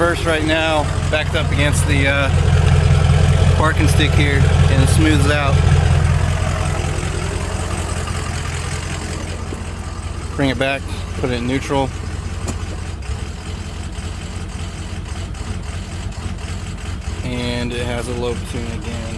reverse right now, backed up against the parking stick here, and it smooths out. Bring it back, put it in neutral. And it has a low tune again.